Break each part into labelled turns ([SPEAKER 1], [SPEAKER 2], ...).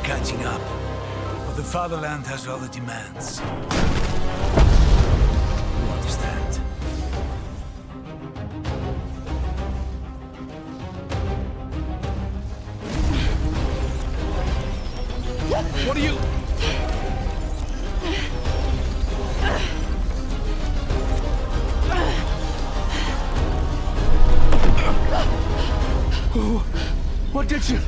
[SPEAKER 1] catching up. But the fatherland has other demands. You understand? What are you... What did you...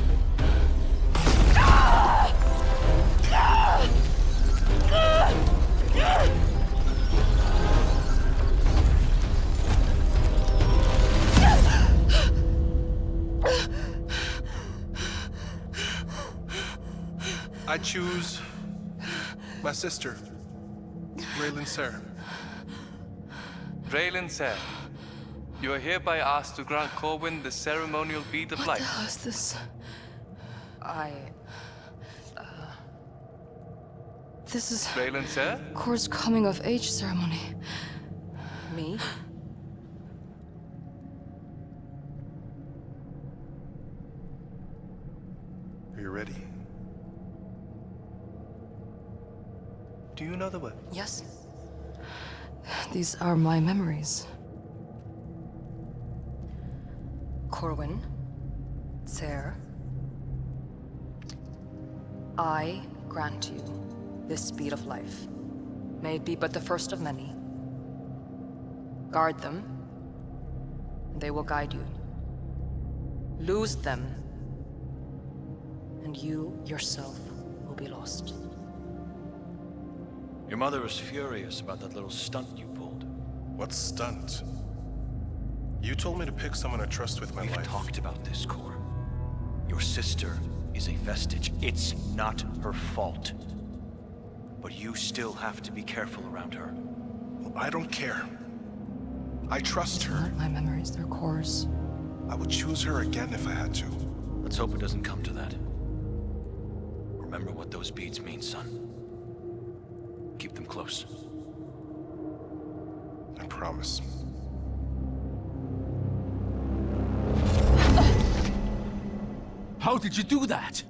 [SPEAKER 2] I choose my sister, Raylan Sarah.
[SPEAKER 3] Raylan Sarah, you are hereby asked to grant Corwin the ceremonial bead of life.
[SPEAKER 4] What the hell is this? This is
[SPEAKER 3] Raylan Sarah?
[SPEAKER 4] Kor's coming of age ceremony. Me?
[SPEAKER 2] Are you ready? Do you know the way?
[SPEAKER 4] Yes. These are my memories. Corwin, Ser, I grant you this speed of life. May it be but the first of many. Guard them, and they will guide you. Lose them, and you yourself will be lost.
[SPEAKER 5] Your mother was furious about that little stunt you pulled.
[SPEAKER 2] What stunt? You told me to pick someone to trust with my
[SPEAKER 5] We've
[SPEAKER 2] life.
[SPEAKER 5] talked about this, Cor. Your sister is a vestige. It's not her fault. But you still have to be careful around her.
[SPEAKER 2] Well, I don't care. I trust her.
[SPEAKER 4] Not my memories, they're Kor's.
[SPEAKER 2] I would choose her again if I had to.
[SPEAKER 5] Let's hope it doesn't come to that. Remember what those beads mean, son. Keep them close.
[SPEAKER 2] I promise.
[SPEAKER 1] How did you do that?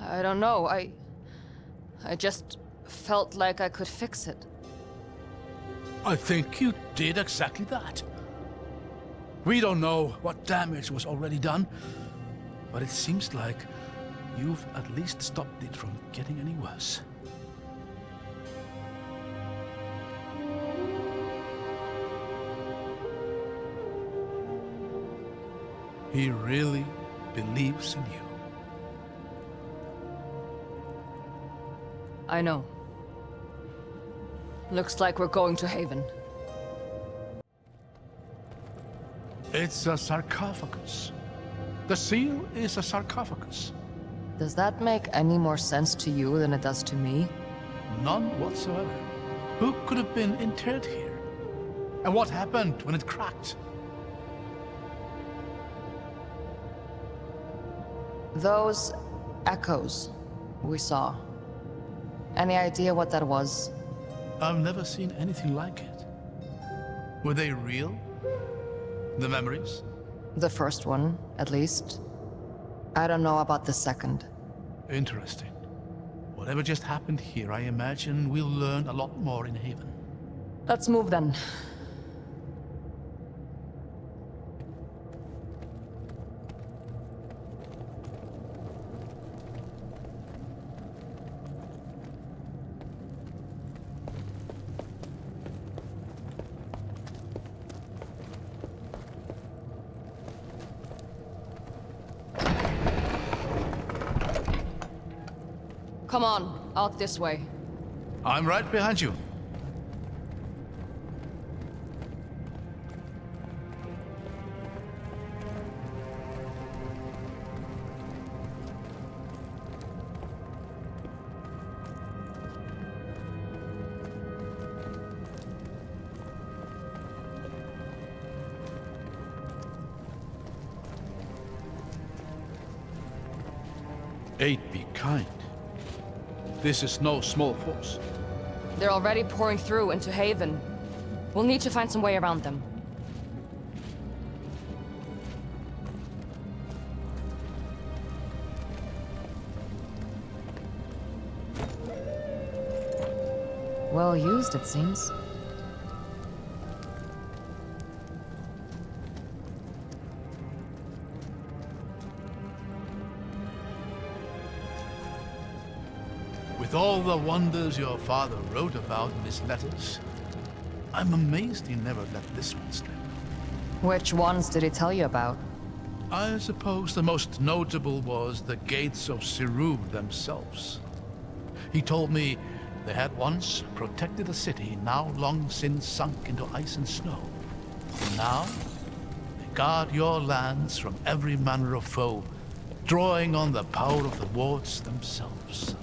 [SPEAKER 4] I don't know, I just felt like I could fix it.
[SPEAKER 1] I think you did exactly that. We don't know what damage was already done, but it seems like you've at least stopped it from getting any worse. He really believes in you.
[SPEAKER 4] I know. Looks like we're going to Haven.
[SPEAKER 1] It's a sarcophagus. The seal is a sarcophagus.
[SPEAKER 4] Does that make any more sense to you than it does to me?
[SPEAKER 1] None whatsoever. Who could have been interred here? And what happened when it cracked?
[SPEAKER 4] Those echoes we saw. Any idea what that was?
[SPEAKER 1] I've never seen anything like it. Were they real? The memories?
[SPEAKER 4] The first one, at least. I don't know about the second.
[SPEAKER 1] Interesting. Whatever just happened here, I imagine we'll learn a lot more in Haven.
[SPEAKER 4] Let's move then. Come on, out this way.
[SPEAKER 1] I'm right behind you. Eight be kind. This is no small force.
[SPEAKER 4] They're already pouring through into Haven. We'll need to find some way around them. Well used, it seems.
[SPEAKER 1] With all the wonders your father wrote about in his letters, I'm amazed he never let this one slip.
[SPEAKER 4] Which ones did he tell you about?
[SPEAKER 1] I suppose the most notable was the gates of Siru themselves. He told me they had once protected a city now long since sunk into ice and snow. And now, they guard your lands from every manner of foe, drawing on the power of the wards themselves.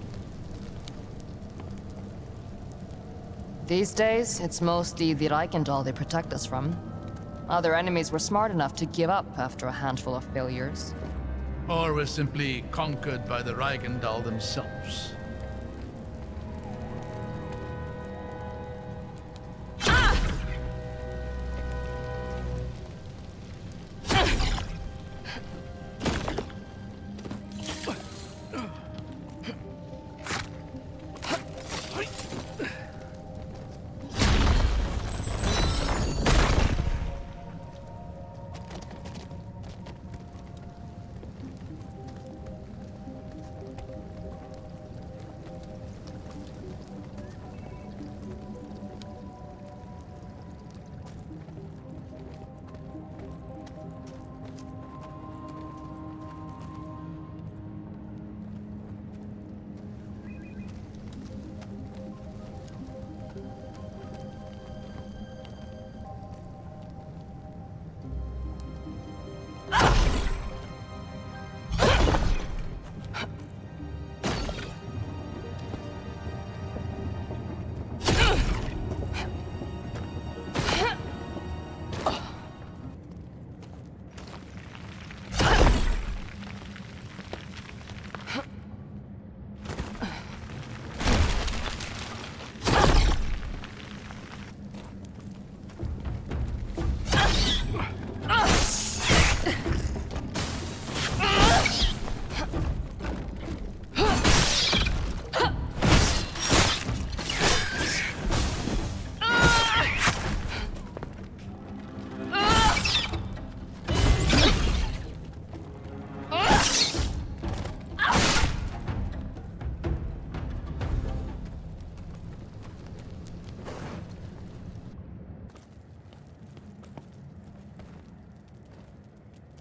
[SPEAKER 4] These days, it's mostly the Reichendal they protect us from. Other enemies were smart enough to give up after a handful of failures.
[SPEAKER 1] Or were simply conquered by the Reichendal themselves.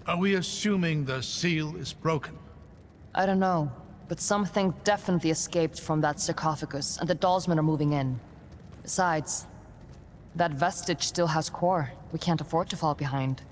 [SPEAKER 1] Are we assuming the seal is broken?
[SPEAKER 4] I don't know, but something definitely escaped from that sarcophagus, and the Dalsmen are moving in. Besides, that vestige still has core. We can't afford to fall behind.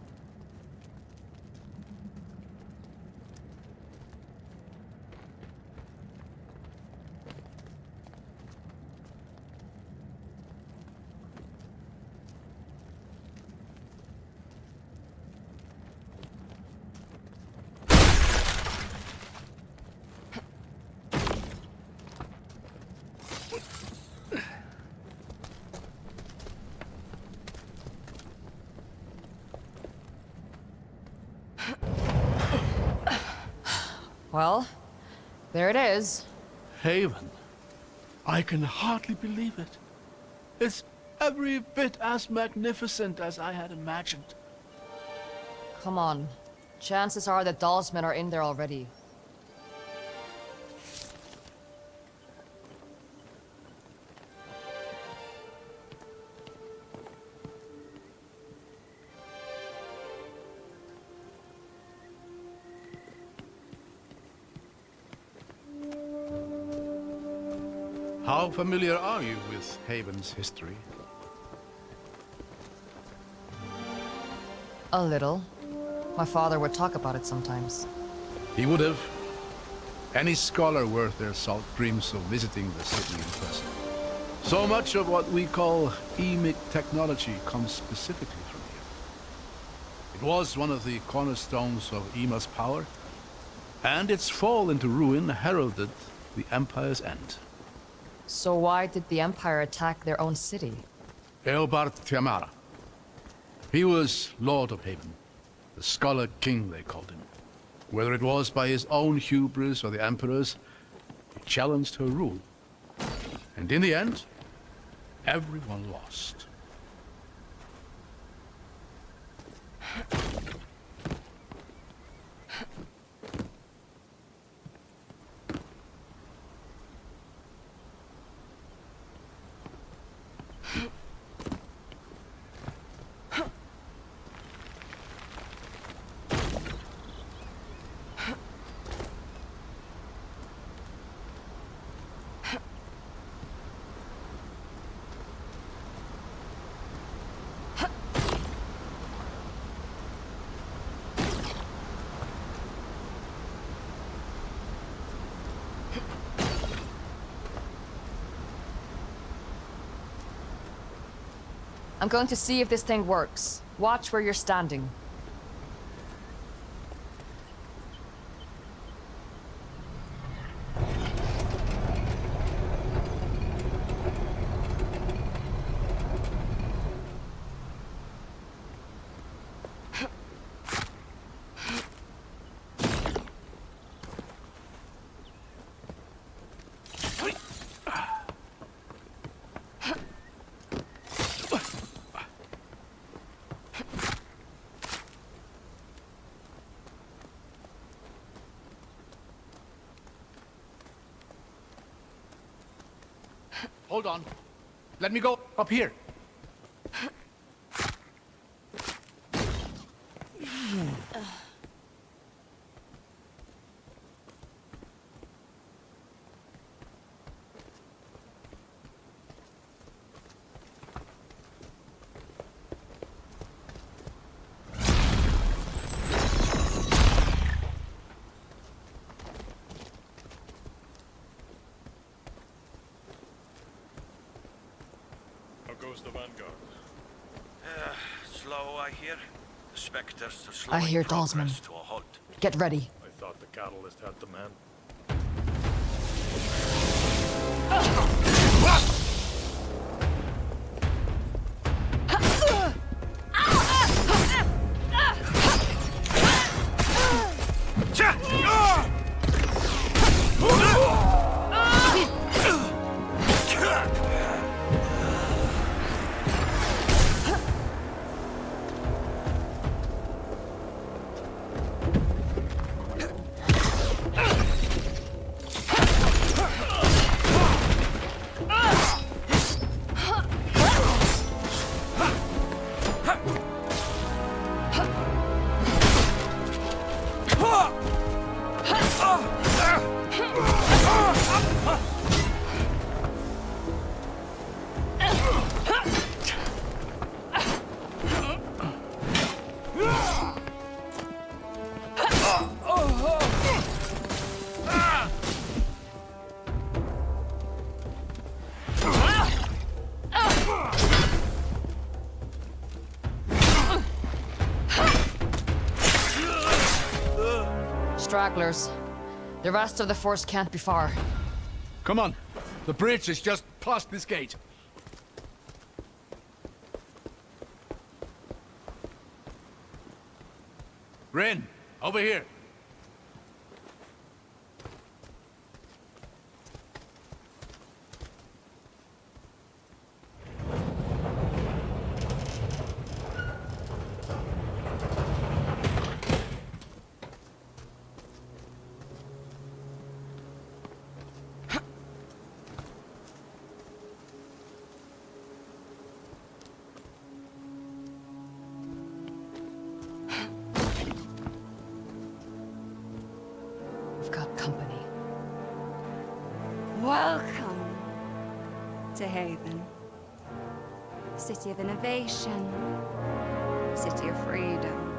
[SPEAKER 4] Well, there it is.
[SPEAKER 1] Haven. I can hardly believe it. It's every bit as magnificent as I had imagined.
[SPEAKER 4] Come on. Chances are the Dalsmen are in there already.
[SPEAKER 1] How familiar are you with Haven's history?
[SPEAKER 4] A little. My father would talk about it sometimes.
[SPEAKER 1] He would have. Any scholar worth their salt dreams of visiting the city in person. So much of what we call Emic technology comes specifically from here. It was one of the cornerstones of Ema's power, and its fall into ruin heralded the Empire's end.
[SPEAKER 4] So why did the Empire attack their own city?
[SPEAKER 1] Eobard Tiamara. He was Lord of Haven. The Scholar King, they called him. Whether it was by his own hubris or the Emperor's, he challenged her rule. And in the end, everyone lost.
[SPEAKER 4] I'm going to see if this thing works. Watch where you're standing.
[SPEAKER 1] Hold on. Let me go up here.
[SPEAKER 2] How goes the Vanguard?
[SPEAKER 5] Slow, I hear. The specters are
[SPEAKER 4] I
[SPEAKER 5] slowing
[SPEAKER 4] hear
[SPEAKER 5] progress
[SPEAKER 4] Dalsman.
[SPEAKER 5] to a halt.
[SPEAKER 4] Get ready.
[SPEAKER 2] I thought the catalyst had the man.
[SPEAKER 4] Stragglers. The rest of the force can't be far.
[SPEAKER 1] Come on. The bridge is just past this gate. Rin, over here.
[SPEAKER 4] We've got company.
[SPEAKER 6] Welcome to Haven. City of innovation. City of freedom.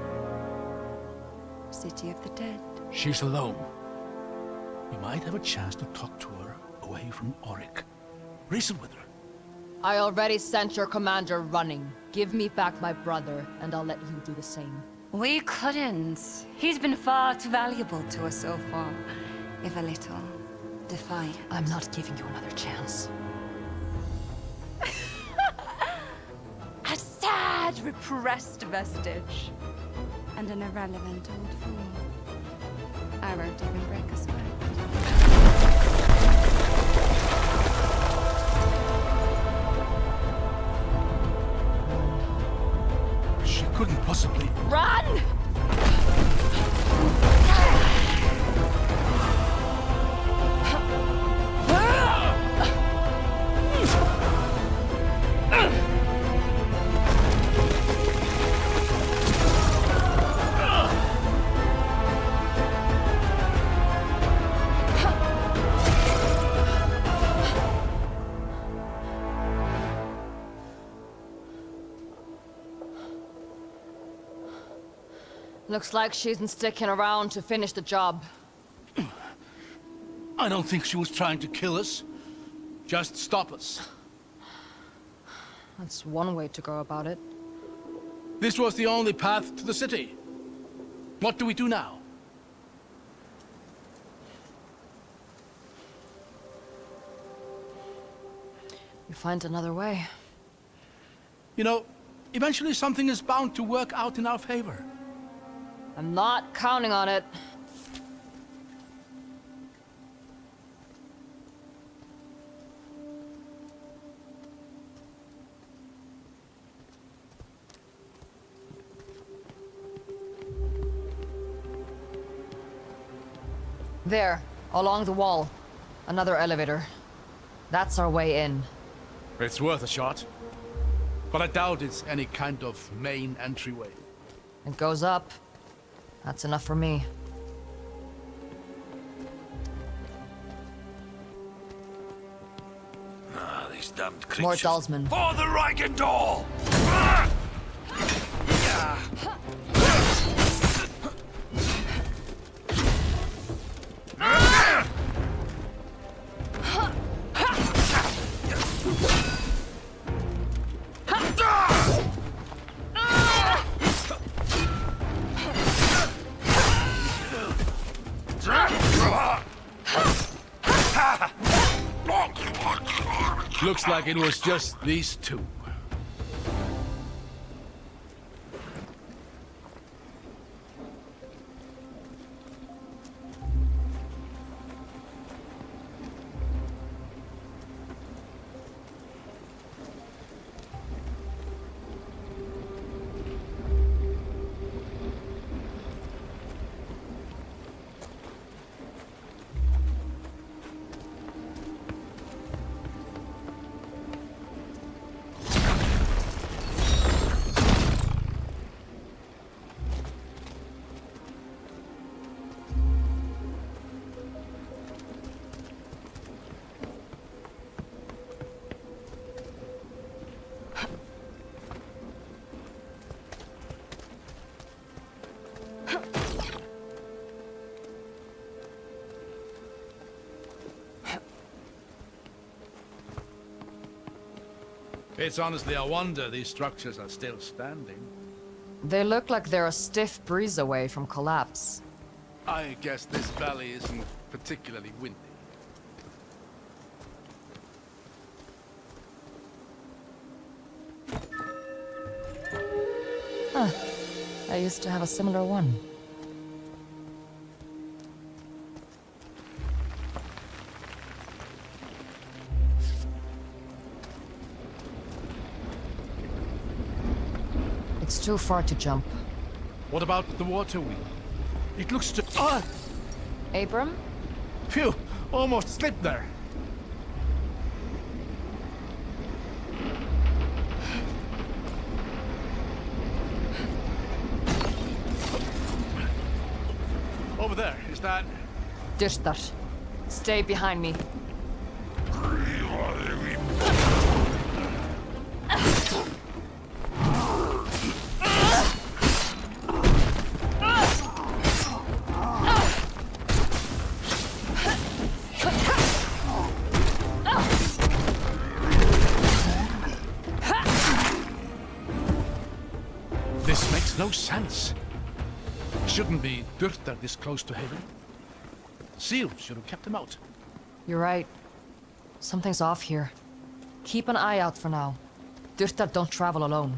[SPEAKER 6] City of the dead.
[SPEAKER 1] She's alone. We might have a chance to talk to her away from Auric. Reason with her.
[SPEAKER 4] I already sent your commander running. Give me back my brother, and I'll let you do the same.
[SPEAKER 6] We couldn't. He's been far too valuable to us so far. If a little defiant.
[SPEAKER 4] I'm not giving you another chance.
[SPEAKER 6] A sad, repressed vestige. And an irrelevant old fool. I won't even break a sweat.
[SPEAKER 1] couldn't possibly...
[SPEAKER 6] Run!
[SPEAKER 4] Looks like she isn't sticking around to finish the job.
[SPEAKER 1] I don't think she was trying to kill us. Just stop us.
[SPEAKER 4] That's one way to go about it.
[SPEAKER 1] This was the only path to the city. What do we do now?
[SPEAKER 4] We find another way.
[SPEAKER 1] You know, eventually something is bound to work out in our favor.
[SPEAKER 4] I'm not counting on it. There, along the wall. Another elevator. That's our way in.
[SPEAKER 1] It's worth a shot. But I doubt it's any kind of main entryway.
[SPEAKER 4] It goes up. That's enough for me.
[SPEAKER 5] Ah, these damned creatures.
[SPEAKER 4] More Dalsman.
[SPEAKER 5] For the Reichendahl!
[SPEAKER 1] Looks like it was just these two. It's honestly a wonder these structures are still standing.
[SPEAKER 4] They look like they're a stiff breeze away from collapse.
[SPEAKER 1] I guess this valley isn't particularly windy.
[SPEAKER 4] Huh. I used to have a similar one. It's too far to jump.
[SPEAKER 1] What about the water wheel? It looks to... Ah!
[SPEAKER 4] Abram?
[SPEAKER 1] Phew! Almost slipped there. Over there, is that...
[SPEAKER 4] Dyrtar. Stay behind me.
[SPEAKER 1] This makes no sense. Shouldn't be Dyrtar this close to Haven. Seal should have kept him out.
[SPEAKER 4] You're right. Something's off here. Keep an eye out for now. Dyrtar don't travel alone.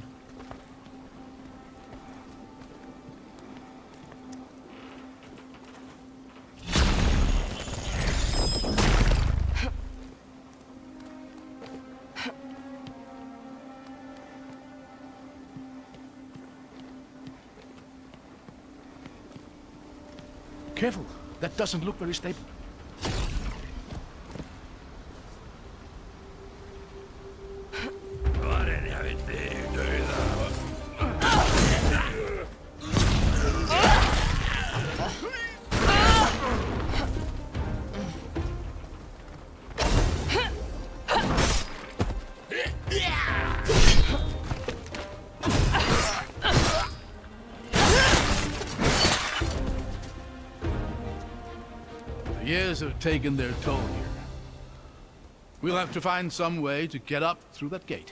[SPEAKER 1] Careful, that doesn't look very stable. Years have taken their toll here. We'll have to find some way to get up through that gate.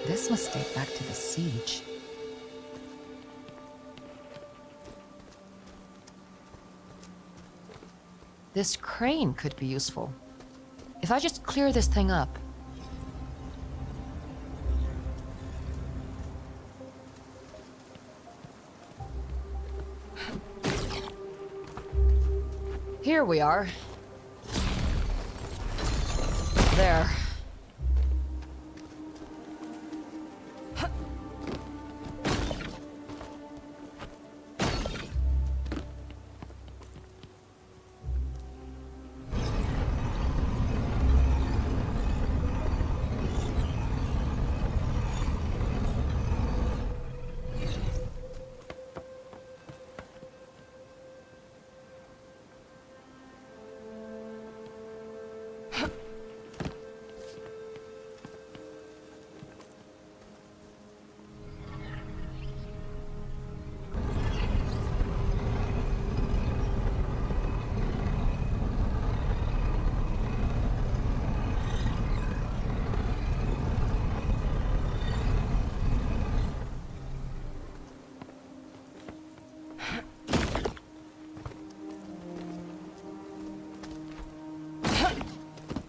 [SPEAKER 4] This must date back to the siege. This crane could be useful. If I just clear this thing up. Here we are. There.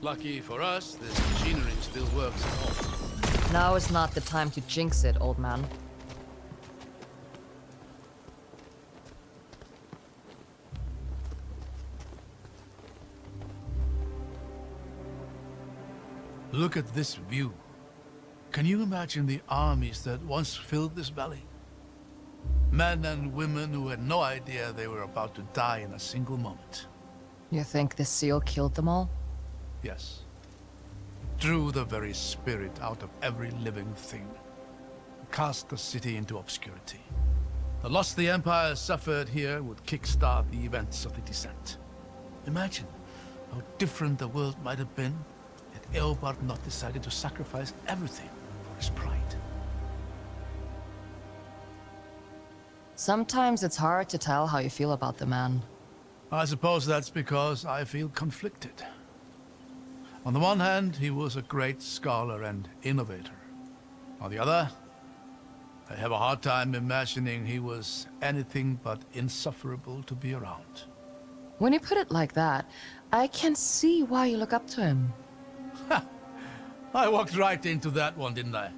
[SPEAKER 1] Lucky for us, this machinery still works at all.
[SPEAKER 4] Now is not the time to jinx it, old man.
[SPEAKER 1] Look at this view. Can you imagine the armies that once filled this valley? Men and women who had no idea they were about to die in a single moment.
[SPEAKER 4] You think this seal killed them all?
[SPEAKER 1] Yes. Drew the very spirit out of every living thing. Cast the city into obscurity. The loss the Empire suffered here would kickstart the events of the descent. Imagine how different the world might have been had Eobard not decided to sacrifice everything for his pride.
[SPEAKER 4] Sometimes it's hard to tell how you feel about the man.
[SPEAKER 1] I suppose that's because I feel conflicted. On the one hand, he was a great scholar and innovator. On the other, I have a hard time imagining he was anything but insufferable to be around.
[SPEAKER 4] When you put it like that, I can see why you look up to him.
[SPEAKER 1] I walked right into that one, didn't I?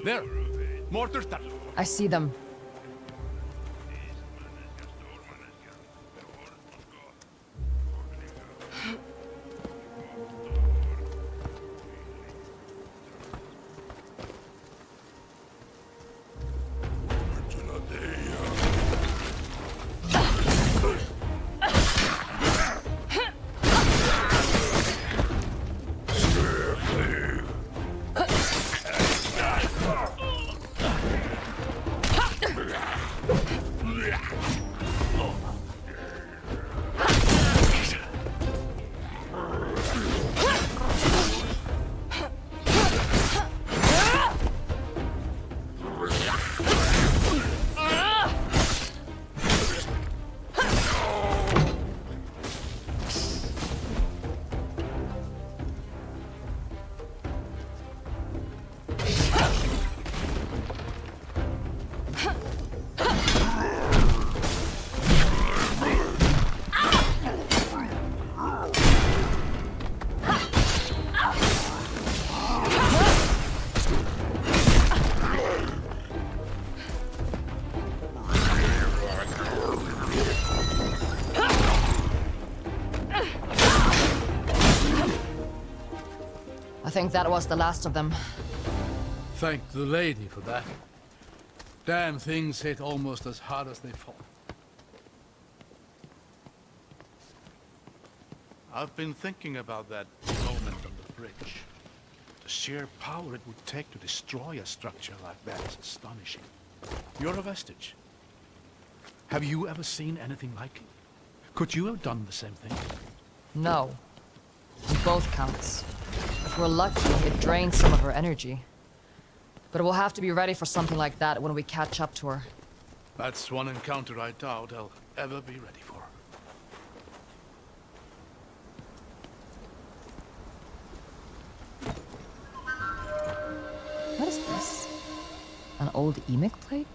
[SPEAKER 1] There! Mortars there!
[SPEAKER 4] I see them. think that was the last of them.
[SPEAKER 1] Thank the lady for that. Damn things hit almost as hard as they fall. I've been thinking about that moment on the bridge. The sheer power it would take to destroy a structure like that is astonishing. You're a vestige. Have you ever seen anything like it? Could you have done the same thing?
[SPEAKER 4] No. On both counts. If we're lucky, it drains some of her energy. But we'll have to be ready for something like that when we catch up to her.
[SPEAKER 1] That's one encounter I doubt I'll ever be ready for.
[SPEAKER 4] What is this? An old Embark plate?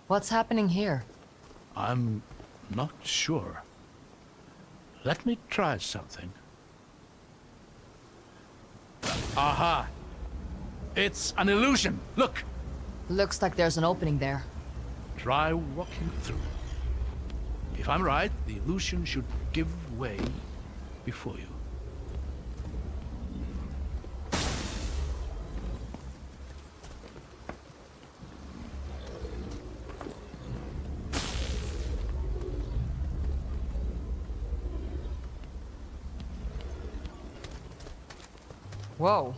[SPEAKER 4] What's happening here?
[SPEAKER 1] I'm not sure. Let me try something. Aha! It's an illusion! Look!
[SPEAKER 4] Looks like there's an opening there.
[SPEAKER 1] Try walking through. If I'm right, the illusion should give way before you.
[SPEAKER 4] Whoa.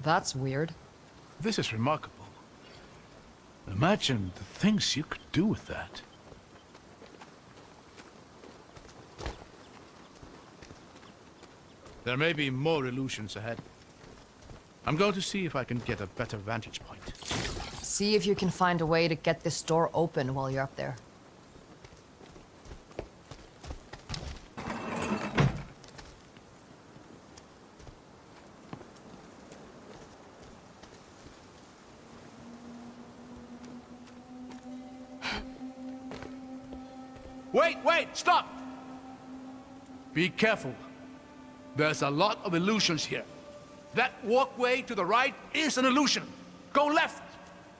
[SPEAKER 4] That's weird.
[SPEAKER 1] This is remarkable. Imagine the things you could do with that. There may be more illusions ahead. I'm going to see if I can get a better vantage point.
[SPEAKER 4] See if you can find a way to get this door open while you're up there.
[SPEAKER 1] Wait! Stop! Be careful. There's a lot of illusions here. That walkway to the right is an illusion. Go left,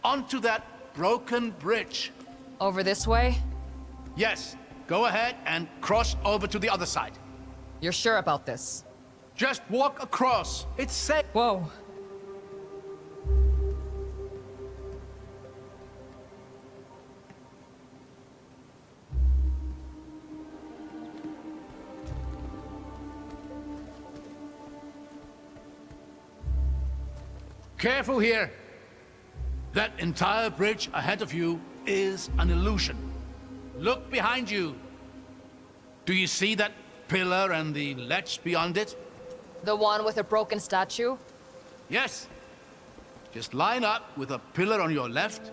[SPEAKER 1] onto that broken bridge.
[SPEAKER 4] Over this way?
[SPEAKER 1] Yes, go ahead and cross over to the other side.
[SPEAKER 4] You're sure about this?
[SPEAKER 1] Just walk across. It's safe.
[SPEAKER 4] Whoa.
[SPEAKER 1] Careful here. That entire bridge ahead of you is an illusion. Look behind you. Do you see that pillar and the ledge beyond it?
[SPEAKER 4] The one with a broken statue?
[SPEAKER 1] Yes. Just line up with a pillar on your left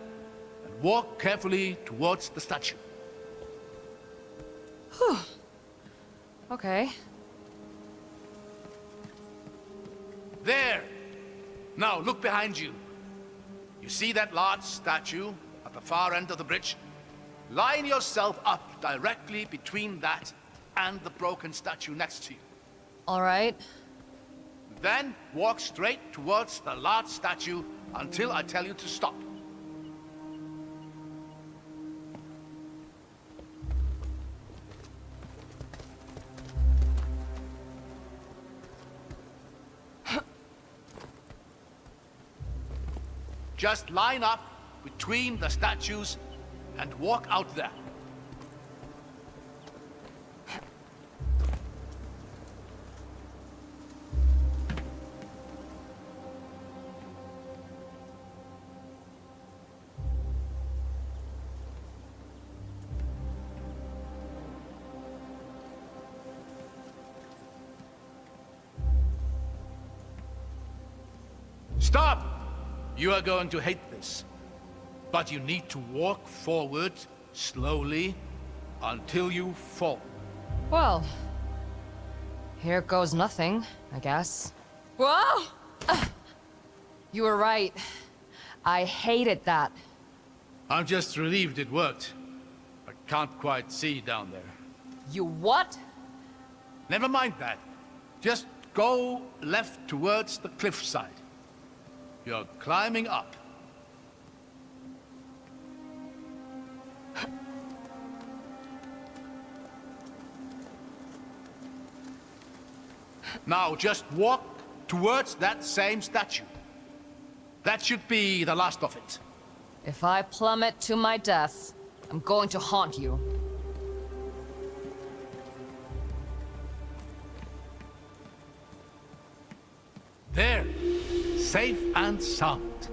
[SPEAKER 1] and walk carefully towards the statue.
[SPEAKER 4] Okay.
[SPEAKER 1] There! Now look behind you. You see that large statue at the far end of the bridge? Line yourself up directly between that and the broken statue next to you.
[SPEAKER 4] All right.
[SPEAKER 1] Then walk straight towards the large statue until I tell you to stop. Just line up between the statues and walk out there. Stop! You are going to hate this, but you need to walk forward slowly, until you fall.
[SPEAKER 4] Well, here goes nothing, I guess. Whoa! You were right. I hated that.
[SPEAKER 1] I'm just relieved it worked. I can't quite see down there.
[SPEAKER 4] You what?
[SPEAKER 1] Never mind that. Just go left towards the cliffside. You're climbing up. Now just walk towards that same statue. That should be the last of it.
[SPEAKER 4] If I plummet to my death, I'm going to haunt you.
[SPEAKER 1] There, safe and sound.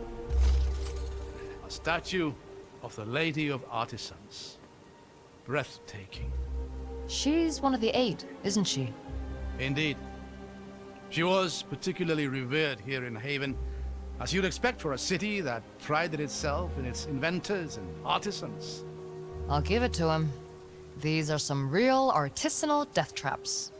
[SPEAKER 1] A statue of the Lady of Artisans. Breathtaking.
[SPEAKER 4] She's one of the 8, isn't she?
[SPEAKER 1] Indeed. She was particularly revered here in Haven, as you'd expect for a city that prided itself in its inventors and artisans.
[SPEAKER 4] I'll give it to him. These are some real artisanal death traps.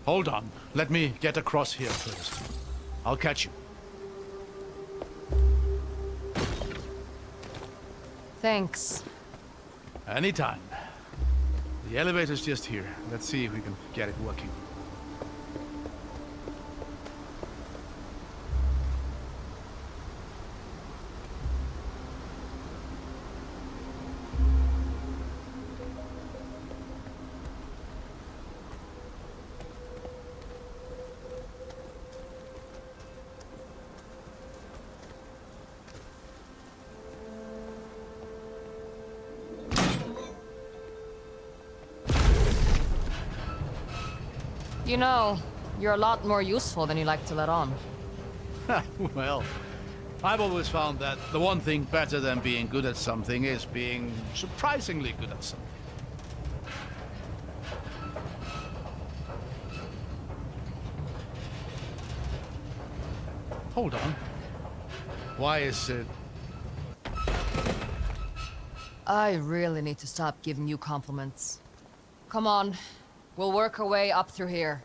[SPEAKER 1] Hold on. Let me get across here first. I'll catch you.
[SPEAKER 4] Thanks.
[SPEAKER 1] Anytime. The elevator's just here. Let's see if we can get it working.
[SPEAKER 4] You know, you're a lot more useful than you like to let on.
[SPEAKER 1] Well, I've always found that the one thing better than being good at something is being surprisingly good at something. Hold on. Why is it...
[SPEAKER 4] I really need to stop giving you compliments. Come on, we'll work our way up through here.